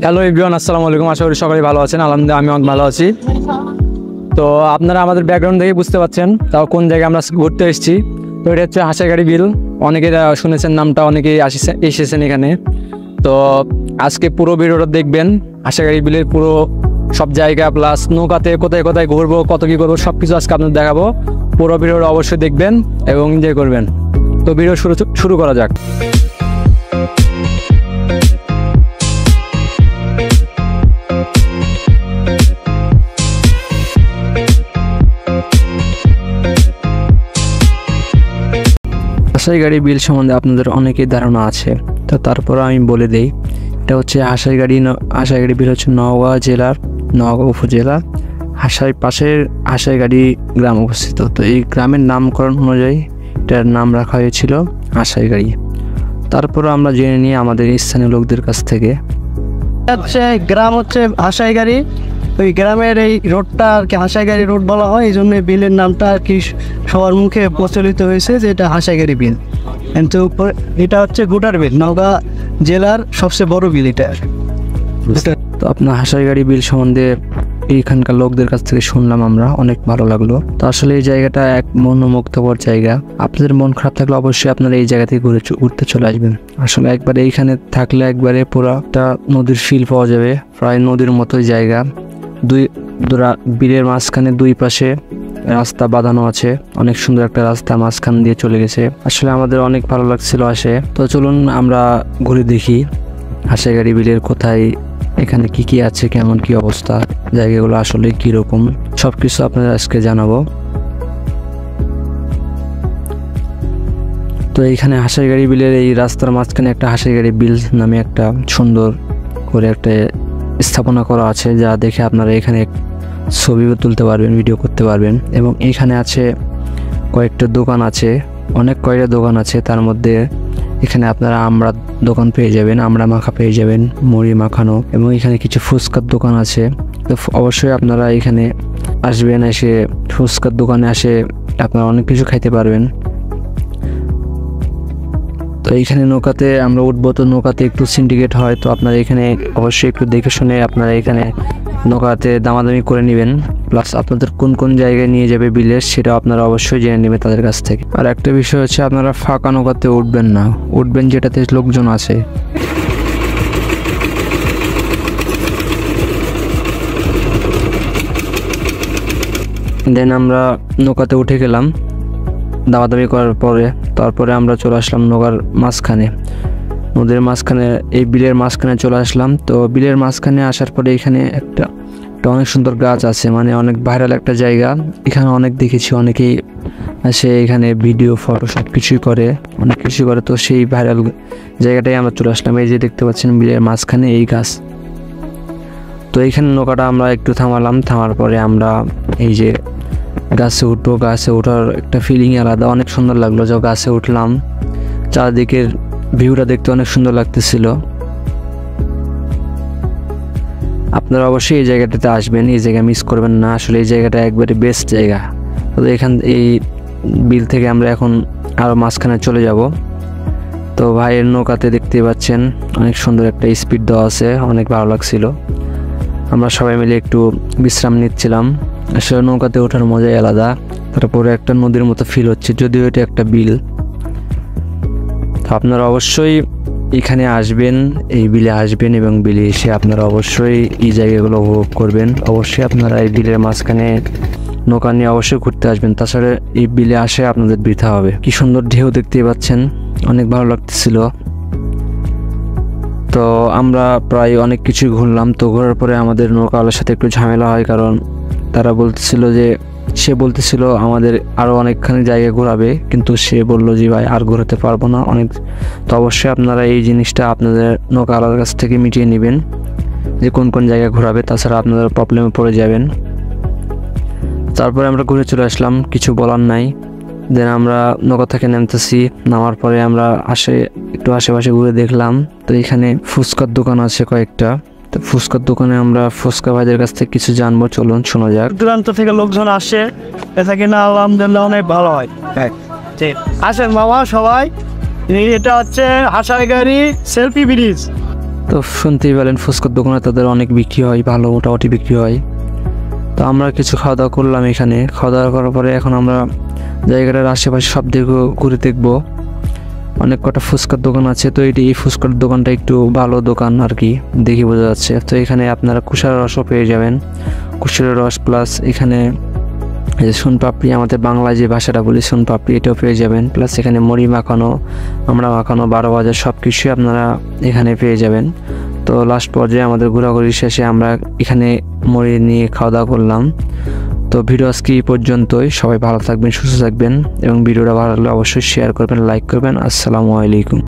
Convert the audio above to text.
Hello everyone, আসসালামু আলাইকুম। আশা করি সবাই ভালো আছেন। আলহামদুলিল্লাহ আমি অনেক ভালো আছি। তো আপনারা আমাদের ব্যাকগ্রাউন্ড দেখে বুঝতে পারছেন তাও কোন জায়গায় আমরা ঘুরতে এসেছি। তো এটা হচ্ছে হাসাইগাড়ি বিল। অনেকে শুনেছেন নামটা, অনেকেই এসেছেন এখানে। তো আজকে পুরো ভিডিওটা দেখবেন, হাসাইগাড়ি বিলের পুরো সব জায়গা প্লাস নৌকাতে কোথায় কোথায় ঘুরবো, কত কী করবো সব কিছু আজকে আপনাদের দেখাবো। পুরো ভিডিওটা অবশ্যই দেখবেন এবং এনজয় করবেন। তো ভিডিও শুরু করা যাক। হাসাইগাড়ি বিল সম্বন্ধে আপনাদের অনেকেই ধারণা আছে, তো তারপর আমি বলে দেই। এটা হচ্ছে হাসাইগাড়ি বিল হচ্ছে নওগাঁ জেলার নওগাঁ উপজেলা পাশের হাসাইগাড়ি গ্রাম অবস্থিত। তো এই গ্রামের নামকরণ অনুযায়ী এটার নাম রাখা হয়েছিল হাসাইগাড়ি। তারপর আমরা জেনে নিই আমাদের স্থানীয় লোকদের কাছ থেকে। গ্রাম হচ্ছে হাসাইগাড়ি, ওই গ্রামের এই রোডটা আর কি হাসাইগাড়ি রোড বলা হয়, এই জন্য বিলের নামটা আর কি সবার মুখে প্রচলিত হয়েছে যে এটা হাসাইগাড়ি বিল। কিন্তু এটা হচ্ছে গোটার বিল, নওগাঁ জেলার সবচেয়ে বড় বিল এটা। তো আপনার হাসাইগাড়ি বিল সম্বন্ধে এইখানকার লোকদের কাছ থেকে শুনলাম আমরা, অনেক ভালো লাগলো। তো আসলে এই জায়গাটা এক মনোমুগ্ধকর জায়গা। আপনাদের মন খারাপ থাকলে অবশ্যই আপনারা এই জায়গা থেকে ঘুরতে চলে আসবেন। আসলে একবারে এইখানে থাকলে একবারে পুরো একটা নদীর ফিল পাওয়া যাবে, প্রায় নদীর মতোই জায়গা। বিলের মাঝখানে দুই পাশে রাস্তা বাঁধানো আছে, অনেক সুন্দর একটা রাস্তা মাঝখান দিয়ে চলে গেছে। আসলে আমাদের অনেক ভালো লাগছিল আসে। তো চলুন আমরা ঘুরে দেখি হাসাইগাড়ি বিলের কোথায়, এখানে কি কি আছে, কেমন কি অবস্থা, জায়গাগুলো আসলে কিরকম সবকিছু আপনাদের আজকে জানাবো। তো এইখানে হাসাইগাড়ি বিলের এই রাস্তার মাঝখানে একটা হাসাইগাড়ি বিল নামে একটা সুন্দর করে একটা স্থাপনা করা আছে, যা দেখে আপনারা এখানে ছবিও তুলতে পারবেন, ভিডিও করতে পারবেন। এবং এখানে আছে কয়েকটা দোকান আছে, অনেক কয়েকটা দোকান আছে। তার মধ্যে এখানে আপনারা আমরা দোকান পেয়ে যাবেন, আমরা মাখা পেয়ে যাবেন, মুড়ি মাখানো, এবং এখানে কিছু ফুচকার দোকান আছে। তো অবশ্যই আপনারা এখানে আসবেন, এসে ফুচকার দোকানে আসে আপনারা অনেক কিছু খাইতে পারবেন। তো এইখানে নৌকাতে আমরা উঠবো, তো নৌকাতে একটু সিন্ডিকেট হয়, তো আপনারা এখানে অবশ্যই একটু দেখে শুনে আপনারা এখানে নৌকাতে দামাদামি করে নেবেন। প্লাস আপনাদের কোন কোন জায়গায় নিয়ে যাবে বিলের সেটা আপনারা অবশ্যই জেনে নেবেন তাদের কাছ থেকে। আর একটা বিষয় হচ্ছে আপনারা ফাঁকা নৌকাতে উঠবেন না, উঠবেন যেটাতে লোকজন আছে। দেন আমরা নৌকাতে উঠে গেলাম দামাদামি করার পরে। তারপরে আমরা চলে আসলাম নৌকার মাঝখানে, নদীর মাঝখানে, এই বিলের মাঝখানে চলে আসলাম। তো বিলের মাঝখানে আসার পরে এখানে একটা অনেক সুন্দর গাছ আছে, মানে অনেক ভাইরাল একটা জায়গা। এখানে অনেক দেখেছি অনেকেই আসে এখানে ভিডিও ফটো সব কিছুই করে, অনেক কিছু করে। তো সেই ভাইরাল জায়গাটাই আমরা চলে আসলাম। এই যে দেখতে পাচ্ছেন বিলের মাঝখানে এই গাছ। তো এইখানে নৌকাটা আমরা একটু থামালাম, থামার পরে আমরা এই যে গাছে উঠবো। গাছে ওঠার একটা ফিলিং আলাদা, অনেক সুন্দর লাগলো। যে গাছে উঠলাম, চারদিকের ভিউটা দেখতে অনেক সুন্দর লাগতেছিল। আপনারা অবশ্যই এই জায়গাটাতে আসবেন, এই জায়গা মিস করবেন না। আসলে এই জায়গাটা একবারে বেস্ট জায়গা। তো এই বিল থেকে আমরা এখন আরও মাঝখানে চলে যাব। তো ভাইয়ের নৌকাতে দেখতে পাচ্ছেন অনেক সুন্দর একটা স্পিড দেওয়া আছে, অনেক ভালো লাগছিল। আমরা সবাই মিলে একটু বিশ্রাম নিচ্ছিলাম। আসলে নৌকাতে ওঠার মজাই আলাদা। তারপরে একটা নদীর মতো ফিল হচ্ছে, যদিও এটা একটা বিল। তো আপনারা অবশ্যই এখানে আসবেন, এই বিলে আসবেন, এবং বিলে এসে আপনারা অবশ্যই এই জায়গাগুলো উপভোগ করবেন। অবশ্যই আপনারা এই বিলের মাঝখানে নৌকা নিয়ে অবশ্যই ঘুরতে আসবেন, তাছাড়া এই বিলে আসে আপনাদের বৃথা হবে। কি সুন্দর ঢেউ দেখতে পাচ্ছেন, অনেক ভালো লাগতেছিল। তো আমরা প্রায় অনেক কিছু ঘুরলাম। তো ঘোরার পরে আমাদের নৌকাওয়ালার সাথে একটু ঝামেলা হয়, কারণ তারা সে বলতেছিল আমাদের আরও অনেকখানি জায়গা ঘোরাবে, কিন্তু সে বলল যে ভাই আর ঘোরাতে পারবো না অনেক। তো অবশ্যই আপনারা এই জিনিসটা আপনাদের নৌকাওয়ালার কাছ থেকে মিটিয়ে নেবেন যে কোন কোন জায়গা ঘোরাবে, তাছাড়া আপনারা প্রবলেমে পড়ে যাবেন। তারপরে আমরা ঘুরে চলে আসলাম, কিছু বলার নাই। দেন আমরা নৌকা থেকে নামতেছি, নামার পরে আমরা একটু আশেপাশে ঘুরে দেখলাম। তো এখানে ফুচকার দোকান আছে কয়েকটা। তো ফুচকার দোকানে আমরা ফুচকা ভাইদের কাছ থেকে কিছু জানবো, চলুন শোনা যাক। দূরান্ত থেকে লোকজন আসে, এটা কিনা আলহামদুলিল্লাহ অনেক ভালো হয়। আসেন মামা সবাই, এটা হচ্ছে হাসাইগাড়ি সেলফি ব্রিজ। তো শুনতেই পেলেন ফুচকার দোকানে তাদের অনেক বিক্রি হয়, ভালো মোটামুটি বিক্রি হয়। তো আমরা কিছু খাওয়া দাওয়া করলাম এখানে। খাওয়া দাওয়া করার পরে এখন আমরা জায়গাটার আশেপাশে সব দিকে ঘুরে দেখবো। অনেক কটা ফুচকার দোকান আছে, তো এই ফুচকার দোকানটা একটু ভালো দোকান আর কি, দেখে বোঝা যাচ্ছে। তো এখানে আপনারা কুশার রসও পেয়ে যাবেন, কুশার রস প্লাস এখানে এই যে সোনপাপড়ি, আমাদের বাংলায় যে ভাষাটা বলি সোনপাপড়ি, এটাও পেয়ে যাবেন। প্লাস এখানে মুড়ি মাখানো, আমরা মাখানো, 12 বাজার সব কিছুই আপনারা এখানে পেয়ে যাবেন। তো লাস্ট পর্যায়ে আমাদের ঘোরাঘুরি শেষে আমরা এখানে মুড়ি নিয়ে খাওয়া দাওয়া করলাম। তো ভিডিও আজকে এই পর্যন্তই। সবাই ভালো থাকবেন, সুস্থ থাকবেন এবং ভিডিওটা ভালো লাগলে অবশ্যই শেয়ার করবেন, লাইক করবেন। আসসালামু আলাইকুম।